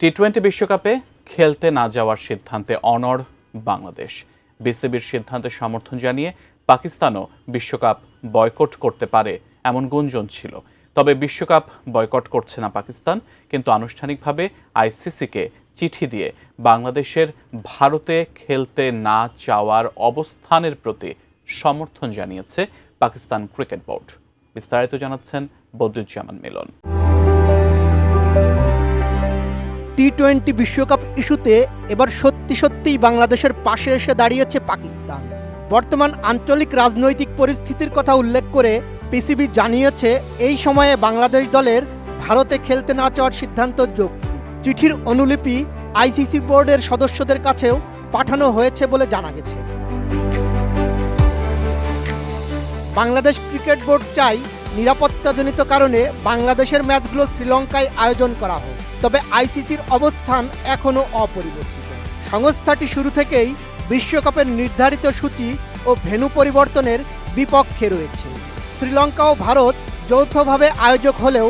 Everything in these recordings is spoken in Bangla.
টি-20 বিশ্বকাপে খেলতে না যাওয়ার সিদ্ধান্তে অনড় বাংলাদেশ। বিসিবির সিদ্ধান্তে সমর্থন জানিয়ে পাকিস্তানও বিশ্বকাপ বয়কট করতে পারে এমন গুঞ্জন ছিল। তবে বিশ্বকাপ বয়কট করছে না পাকিস্তান, কিন্তু আনুষ্ঠানিকভাবে আইসিসিকে চিঠি দিয়ে বাংলাদেশের ভারতে খেলতে না চাওয়ার অবস্থানের প্রতি সমর্থন জানিয়েছে পাকিস্তান ক্রিকেট বোর্ড। বিস্তারিত জানাচ্ছেন বদরুজ্জামান মিলন। টি-20 বিশ্বকাপ ইস্যুতে এবার সত্যিই বাংলাদেশের পাশে এসে দাঁড়িয়েছে পাকিস্তান। বর্তমান আঞ্চলিক রাজনৈতিক পরিস্থিতির কথা উল্লেখ করে পিসিবি জানিয়েছে এই সময়ে বাংলাদেশ দলের ভারতে খেলতে না চাওয়ার সিদ্ধান্ত যৌক্তিক। চিঠির অনুলিপি আইসিসি বোর্ডের সদস্যদের কাছেও পাঠানো হয়েছে বলে জানা গেছে। বাংলাদেশ ক্রিকেট বোর্ড চাই নিরাপত্তাজনিত কারণে বাংলাদেশের ম্যাচগুলো শ্রীলঙ্কায় আয়োজন করা হোক, তবে আইসিসির অবস্থান এখনও অপরিবর্তিত। সংস্থাটি শুরু থেকেই বিশ্বকাপের নির্ধারিত সূচি ও ভেন্যু পরিবর্তনের বিপক্ষে রয়েছে। শ্রীলঙ্কা ও ভারত যৌথভাবে আয়োজক হলেও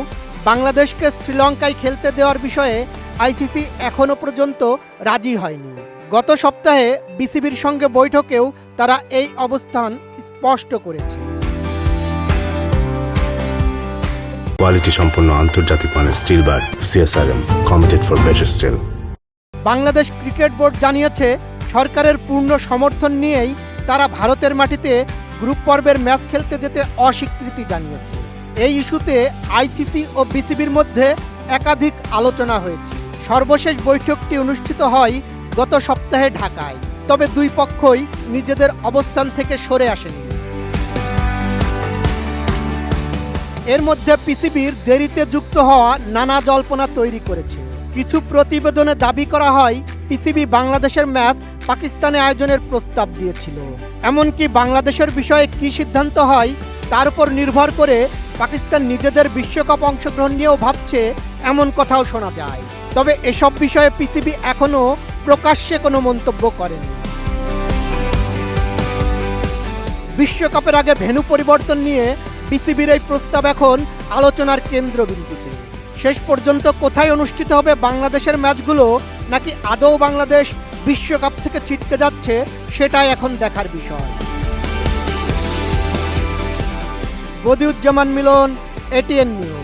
বাংলাদেশকে শ্রীলঙ্কায় খেলতে দেওয়ার বিষয়ে আইসিসি এখনও পর্যন্ত রাজি হয়নি। গত সপ্তাহে বিসিবির সঙ্গে বৈঠকেও তারা এই অবস্থান স্পষ্ট করেছে। কোয়ালিটি সম্পন্ন আন্তর্জাতিক মানের still bar CSRM, committed for better still. Bangladesh cricket board জানিয়েছে সরকারের পূর্ণ সমর্থন নিয়েই তারা ভারতের মাটিতে গ্রুপ পর্বের ম্যাচ খেলতে যেতে অস্বীকৃতি জানিয়েছে। এই ইস্যুতে আইসিসি ও বিসিবির মধ্যে একাধিক আলোচনা হয়েছে। সর্বশেষ বৈঠকটি অনুষ্ঠিত হয় গত সপ্তাহে ঢাকায়, তবে দুই পক্ষই নিজেদের অবস্থান থেকে সরে আসেনি। এর মধ্যে পিসিবির দেরিতে যুক্ত হওয়া নানা জল্পনা তৈরি করেছে। কিছু প্রতিবেদনে দাবি করা হয় পিসিবি বাংলাদেশের ম্যাচ পাকিস্তানে আয়োজনের প্রস্তাব দিয়েছিল। এমনকি বাংলাদেশের বিষয়ে কী সিদ্ধান্ত হয় তার উপর নির্ভর করে পাকিস্তান নিজেদের বিশ্বকাপ অংশগ্রহণ নিয়েও ভাবছে, এমন কথাও শোনা যায়। তবে এসব বিষয়ে পিসিবি এখনও প্রকাশ্যে কোনো মন্তব্য করেনি। বিশ্বকাপের আগে ভেন্যু পরিবর্তন নিয়ে বিসিবির এই প্রস্তাব এখন আলোচনার কেন্দ্রবিন্দুতে। শেষ পর্যন্ত কোথায় অনুষ্ঠিত হবে বাংলাদেশের ম্যাচগুলো, নাকি আদৌ বাংলাদেশ বিশ্বকাপ থেকে ছিটকে যাচ্ছে, সেটাই এখন দেখার বিষয়। বদিউজ্জামান মিলন, এটিএন নিউজ।